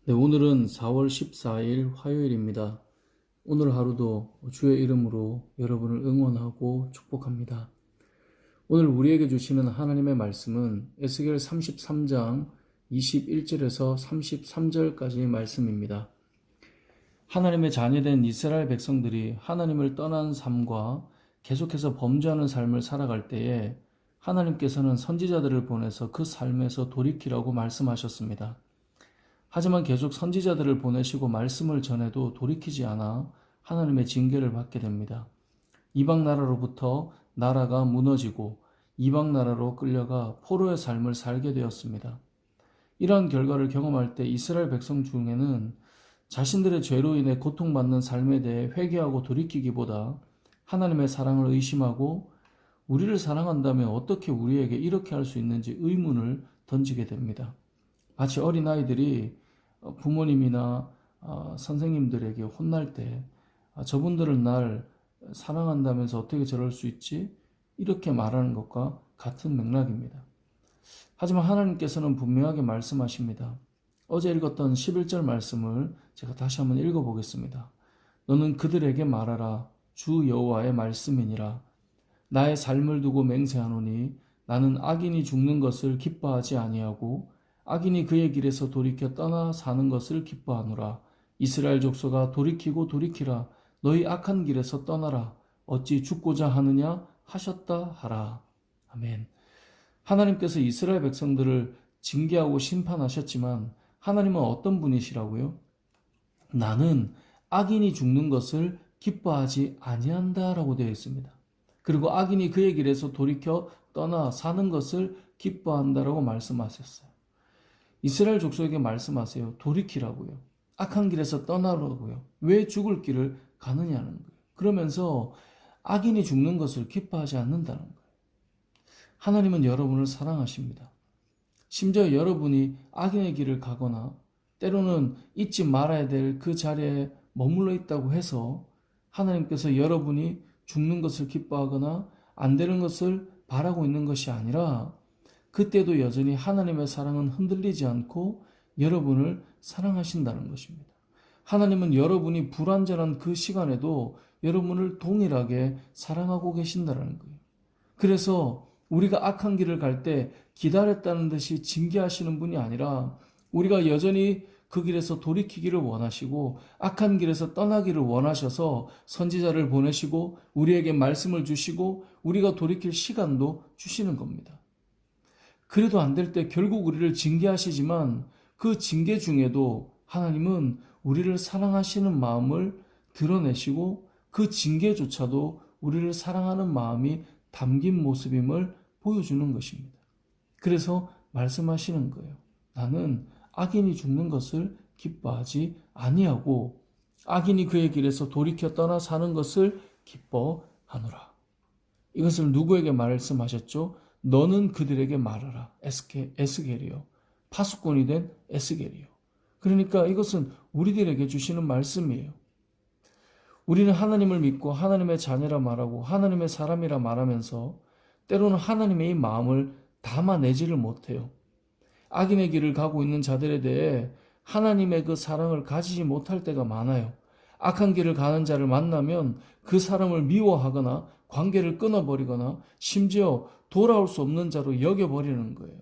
네, 오늘은 4월 14일 화요일입니다. 오늘 하루도 주의 이름으로 여러분을 응원하고 축복합니다. 오늘 우리에게 주시는 하나님의 말씀은 에스겔 33장 21절에서 33절까지의 말씀입니다. 하나님의 자녀된 이스라엘 백성들이 하나님을 떠난 삶과 계속해서 범죄하는 삶을 살아갈 때에 하나님께서는 선지자들을 보내서 그 삶에서 돌이키라고 말씀하셨습니다. 하지만 계속 선지자들을 보내시고 말씀을 전해도 돌이키지 않아 하나님의 징계를 받게 됩니다. 이방 나라로부터 나라가 무너지고 이방 나라로 끌려가 포로의 삶을 살게 되었습니다. 이러한 결과를 경험할 때 이스라엘 백성 중에는 자신들의 죄로 인해 고통받는 삶에 대해 회개하고 돌이키기보다 하나님의 사랑을 의심하고 우리를 사랑한다면 어떻게 우리에게 이렇게 할 수 있는지 의문을 던지게 됩니다. 마치 어린아이들이 부모님이나 선생님들에게 혼날 때 저분들은 날 사랑한다면서 어떻게 저럴 수 있지? 이렇게 말하는 것과 같은 맥락입니다. 하지만 하나님께서는 분명하게 말씀하십니다. 어제 읽었던 11절 말씀을 제가 다시 한번 읽어보겠습니다. 너는 그들에게 말하라. 주 여호와의 말씀이니라. 나의 삶을 두고 맹세하노니 나는 악인이 죽는 것을 기뻐하지 아니하고 악인이 그의 길에서 돌이켜 떠나 사는 것을 기뻐하노라. 이스라엘 족속아 돌이키고 돌이키라. 너희 악한 길에서 떠나라. 어찌 죽고자 하느냐 하셨다 하라. 아멘. 하나님께서 이스라엘 백성들을 징계하고 심판하셨지만 하나님은 어떤 분이시라고요? 나는 악인이 죽는 것을 기뻐하지 아니한다라고 되어 있습니다. 그리고 악인이 그의 길에서 돌이켜 떠나 사는 것을 기뻐한다라고 말씀하셨어요. 이스라엘 족속에게 말씀하세요. 돌이키라고요. 악한 길에서 떠나라고요. 왜 죽을 길을 가느냐는 거예요. 그러면서 악인이 죽는 것을 기뻐하지 않는다는 거예요. 하나님은 여러분을 사랑하십니다. 심지어 여러분이 악인의 길을 가거나 때로는 잊지 말아야 될 그 자리에 머물러 있다고 해서 하나님께서 여러분이 죽는 것을 기뻐하거나 안 되는 것을 바라고 있는 것이 아니라 그때도 여전히 하나님의 사랑은 흔들리지 않고 여러분을 사랑하신다는 것입니다. 하나님은 여러분이 불완전한 그 시간에도 여러분을 동일하게 사랑하고 계신다는 거예요. 그래서 우리가 악한 길을 갈 때 기다렸다는 듯이 징계하시는 분이 아니라 우리가 여전히 그 길에서 돌이키기를 원하시고 악한 길에서 떠나기를 원하셔서 선지자를 보내시고 우리에게 말씀을 주시고 우리가 돌이킬 시간도 주시는 겁니다. 그래도 안 될 때 결국 우리를 징계하시지만 그 징계 중에도 하나님은 우리를 사랑하시는 마음을 드러내시고 그 징계조차도 우리를 사랑하는 마음이 담긴 모습임을 보여주는 것입니다. 그래서 말씀하시는 거예요. 나는 악인이 죽는 것을 기뻐하지 아니하고 악인이 그의 길에서 돌이켜 떠나 사는 것을 기뻐하노라. 이것을 누구에게 말씀하셨죠? 너는 그들에게 말하라. 에스겔이요. 파수꾼이 된 에스겔이요. 그러니까 이것은 우리들에게 주시는 말씀이에요. 우리는 하나님을 믿고 하나님의 자녀라 말하고 하나님의 사람이라 말하면서 때로는 하나님의 이 마음을 담아내지를 못해요. 악인의 길을 가고 있는 자들에 대해 하나님의 그 사랑을 가지지 못할 때가 많아요. 악한 길을 가는 자를 만나면 그 사람을 미워하거나 관계를 끊어버리거나 심지어 돌아올 수 없는 자로 여겨버리는 거예요.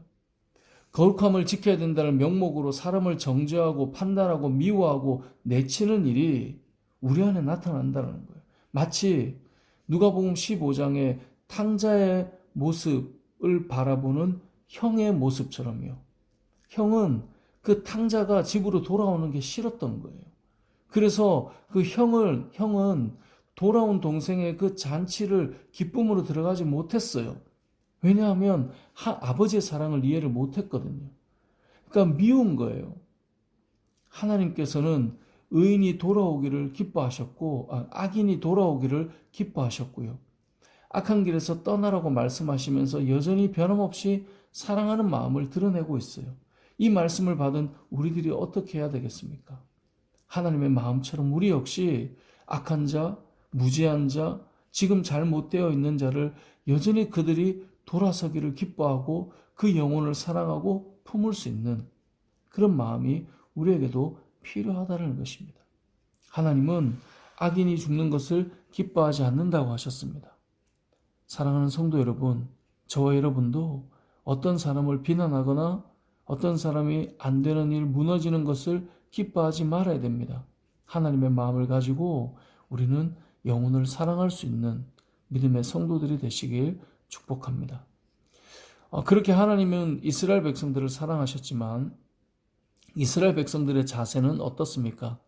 거룩함을 지켜야 된다는 명목으로 사람을 정죄하고 판단하고 미워하고 내치는 일이 우리 안에 나타난다는 거예요. 마치 누가복음 15장의 탕자의 모습을 바라보는 형의 모습처럼요. 형은 그 탕자가 집으로 돌아오는 게 싫었던 거예요. 그래서 그 형은 돌아온 동생의 그 잔치를 기쁨으로 들어가지 못했어요. 왜냐하면 아버지의 사랑을 이해를 못했거든요. 그러니까 미운 거예요. 하나님께서는 의인이 돌아오기를 기뻐하셨고 악인이 돌아오기를 기뻐하셨고요. 악한 길에서 떠나라고 말씀하시면서 여전히 변함없이 사랑하는 마음을 드러내고 있어요. 이 말씀을 받은 우리들이 어떻게 해야 되겠습니까? 하나님의 마음처럼 우리 역시 악한 자, 무지한 자, 지금 잘못되어 있는 자를 여전히 그들이 돌아서기를 기뻐하고 그 영혼을 사랑하고 품을 수 있는 그런 마음이 우리에게도 필요하다는 것입니다. 하나님은 악인이 죽는 것을 기뻐하지 않는다고 하셨습니다. 사랑하는 성도 여러분, 저와 여러분도 어떤 사람을 비난하거나 어떤 사람이 안 되는 일, 무너지는 것을 기뻐하지 말아야 됩니다. 하나님의 마음을 가지고 우리는 영혼을 사랑할 수 있는 믿음의 성도들이 되시길 축복합니다. 그렇게 하나님은 이스라엘 백성들을 사랑하셨지만 이스라엘 백성들의 자세는 어떻습니까?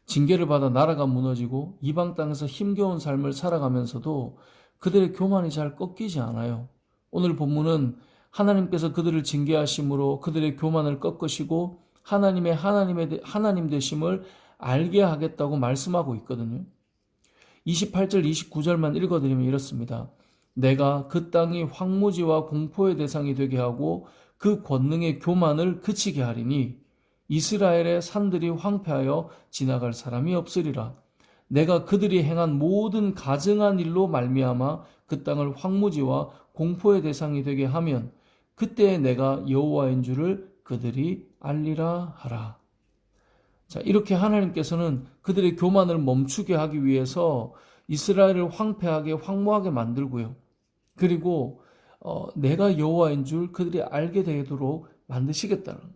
징계를 받아 나라가 무너지고 이방 땅에서 힘겨운 삶을 살아가면서도 그들의 교만이 잘 꺾이지 않아요. 오늘 본문은 하나님께서 그들을 징계하심으로 그들의 교만을 꺾으시고 하나님 되심을 알게 하겠다고 말씀하고 있거든요. 28절 29절만 읽어드리면 이렇습니다. 내가 그 땅이 황무지와 공포의 대상이 되게 하고 그 권능의 교만을 그치게 하리니 이스라엘의 산들이 황폐하여 지나갈 사람이 없으리라. 내가 그들이 행한 모든 가증한 일로 말미암아 그 땅을 황무지와 공포의 대상이 되게 하면 그때 내가 여호와인 줄을 그들이 알리라 하라. 자, 이렇게 하나님께서는 그들의 교만을 멈추게 하기 위해서 이스라엘을 황폐하게 황무하게 만들고요. 그리고 내가 여호와인 줄 그들이 알게 되도록 만드시겠다는 거예요.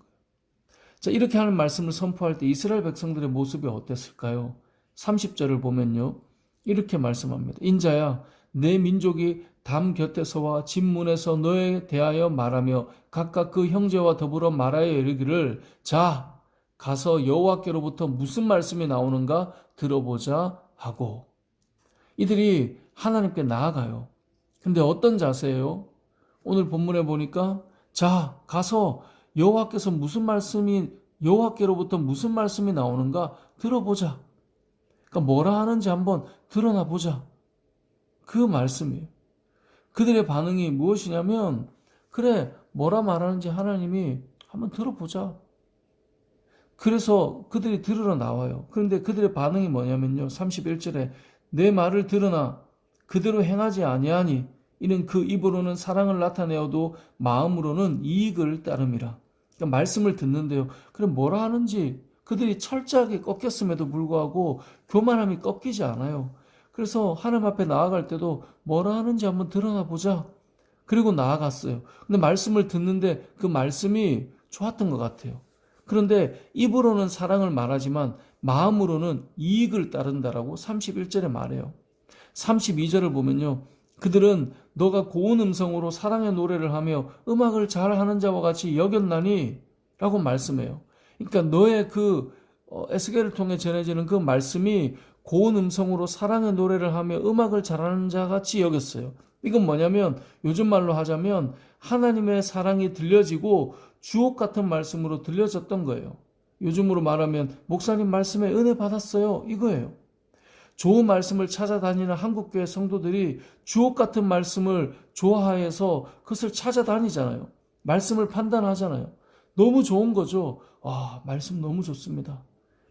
자, 이렇게 하는 말씀을 선포할 때 이스라엘 백성들의 모습이 어땠을까요? 30절을 보면요. 이렇게 말씀합니다. 인자야, 내 민족이 담 곁에서와 집문에서 너에 대하여 말하며 각각 그 형제와 더불어 말하여 이르기를 자, 가서 여호와께로부터 무슨 말씀이 나오는가 들어보자 하고 이들이 하나님께 나아가요. 근데 어떤 자세예요? 오늘 본문에 보니까 자, 가서 여호와께로부터 무슨 말씀이 나오는가 들어보자. 그러니까 뭐라 하는지 한번 드러나 보자. 그 말씀이에요. 그들의 반응이 무엇이냐면 그래, 뭐라 말하는지 하나님이 한번 들어보자. 그래서 그들이 들으러 나와요. 그런데 그들의 반응이 뭐냐면요. 31절에 내 말을 들으나 그대로 행하지 아니하니 이는 그 입으로는 사랑을 나타내어도 마음으로는 이익을 따름이라. 그러니까 말씀을 듣는데요. 그럼 뭐라 하는지 그들이 철저하게 꺾였음에도 불구하고 교만함이 꺾이지 않아요. 그래서 하나님 앞에 나아갈 때도 뭐라 하는지 한번 드러나 보자. 그리고 나아갔어요. 근데 말씀을 듣는데 그 말씀이 좋았던 것 같아요. 그런데 입으로는 사랑을 말하지만 마음으로는 이익을 따른다라고 31절에 말해요. 32절을 보면요. 그들은 너가 고운 음성으로 사랑의 노래를 하며 음악을 잘하는 자와 같이 여겼나니? 라고 말씀해요. 그러니까 너의 에스겔을 통해 전해지는 그 말씀이 고운 음성으로 사랑의 노래를 하며 음악을 잘하는 자 같이 여겼어요. 이건 뭐냐면 요즘 말로 하자면 하나님의 사랑이 들려지고 주옥 같은 말씀으로 들려졌던 거예요. 요즘으로 말하면 목사님 말씀에 은혜 받았어요. 이거예요. 좋은 말씀을 찾아다니는 한국교회 성도들이 주옥 같은 말씀을 좋아해서 그것을 찾아다니잖아요. 말씀을 판단하잖아요. 너무 좋은 거죠. 말씀 너무 좋습니다.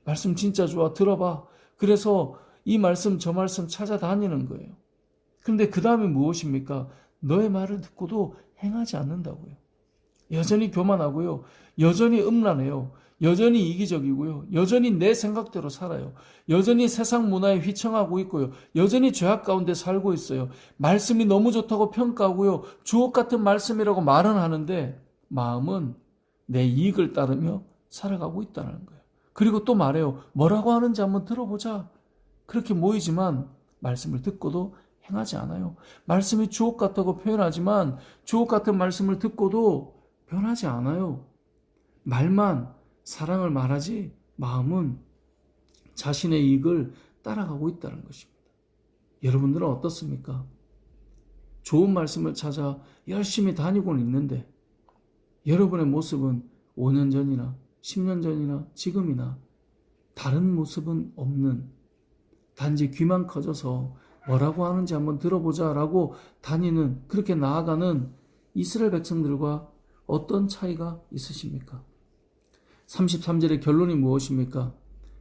말씀 진짜 좋아. 들어봐. 그래서 이 말씀 저 말씀 찾아다니는 거예요. 그런데 그 다음에 무엇입니까? 너의 말을 듣고도 행하지 않는다고요. 여전히 교만하고요. 여전히 음란해요. 여전히 이기적이고요. 여전히 내 생각대로 살아요. 여전히 세상 문화에 휘청하고 있고요. 여전히 죄악 가운데 살고 있어요. 말씀이 너무 좋다고 평가하고요. 주옥 같은 말씀이라고 말은 하는데 마음은 내 이익을 따르며 살아가고 있다는 거예요. 그리고 또 말해요. 뭐라고 하는지 한번 들어보자. 그렇게 모이지만 말씀을 듣고도 행하지 않아요. 말씀이 주옥 같다고 표현하지만 주옥 같은 말씀을 듣고도 변하지 않아요. 말만 사랑을 말하지 마음은 자신의 이익을 따라가고 있다는 것입니다. 여러분들은 어떻습니까? 좋은 말씀을 찾아 열심히 다니고는 있는데 여러분의 모습은 5년 전이나 10년 전이나 지금이나 다른 모습은 없는 단지 귀만 커져서 뭐라고 하는지 한번 들어보자라고 다니는 그렇게 나아가는 이스라엘 백성들과 어떤 차이가 있으십니까? 33절의 결론이 무엇입니까?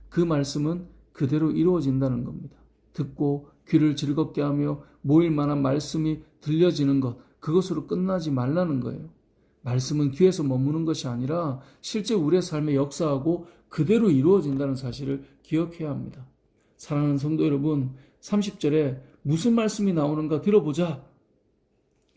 그 말씀은 그대로 이루어진다는 겁니다. 듣고 귀를 즐겁게 하며 모일 만한 말씀이 들려지는 것, 그것으로 끝나지 말라는 거예요. 말씀은 귀에서 머무는 것이 아니라 실제 우리의 삶에 역사하고 그대로 이루어진다는 사실을 기억해야 합니다. 사랑하는 성도 여러분, 30절에 무슨 말씀이 나오는가 들어보자.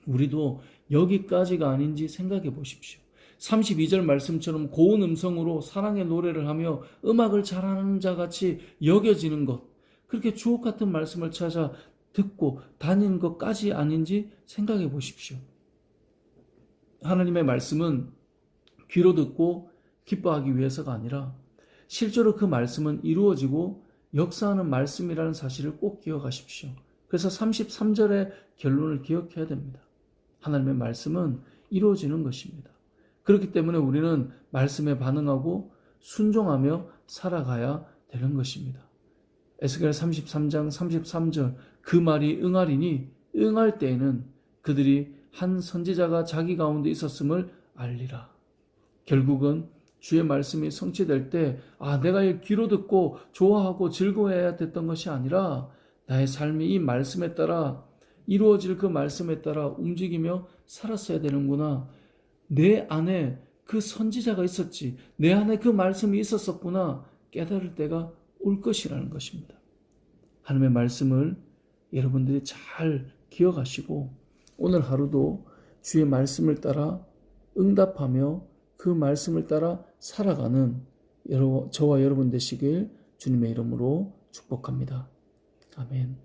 우리도 여기까지가 아닌지 생각해 보십시오. 32절 말씀처럼 고운 음성으로 사랑의 노래를 하며 음악을 잘하는 자 같이 여겨지는 것, 그렇게 주옥 같은 말씀을 찾아 듣고 다니는 것까지 아닌지 생각해 보십시오. 하나님의 말씀은 귀로 듣고 기뻐하기 위해서가 아니라 실제로 그 말씀은 이루어지고 역사하는 말씀이라는 사실을 꼭 기억하십시오. 그래서 33절의 결론을 기억해야 됩니다. 하나님의 말씀은 이루어지는 것입니다. 그렇기 때문에 우리는 말씀에 반응하고 순종하며 살아가야 되는 것입니다. 에스겔 33장 33절 그 말이 응하리니 응할 때에는 그들이 한 선지자가 자기 가운데 있었음을 알리라. 결국은 주의 말씀이 성취될 때 내가 귀로 듣고 좋아하고 즐거워해야 됐던 것이 아니라 나의 삶이 이 말씀에 따라 이루어질 그 말씀에 따라 움직이며 살았어야 되는구나. 내 안에 그 선지자가 있었지. 내 안에 그 말씀이 있었었구나. 깨달을 때가 올 것이라는 것입니다. 하나님의 말씀을 여러분들이 잘 기억하시고 오늘 하루도 주의 말씀을 따라 응답하며 그 말씀을 따라 살아가는 저와 여러분 되시길 주님의 이름으로 축복합니다. 아멘.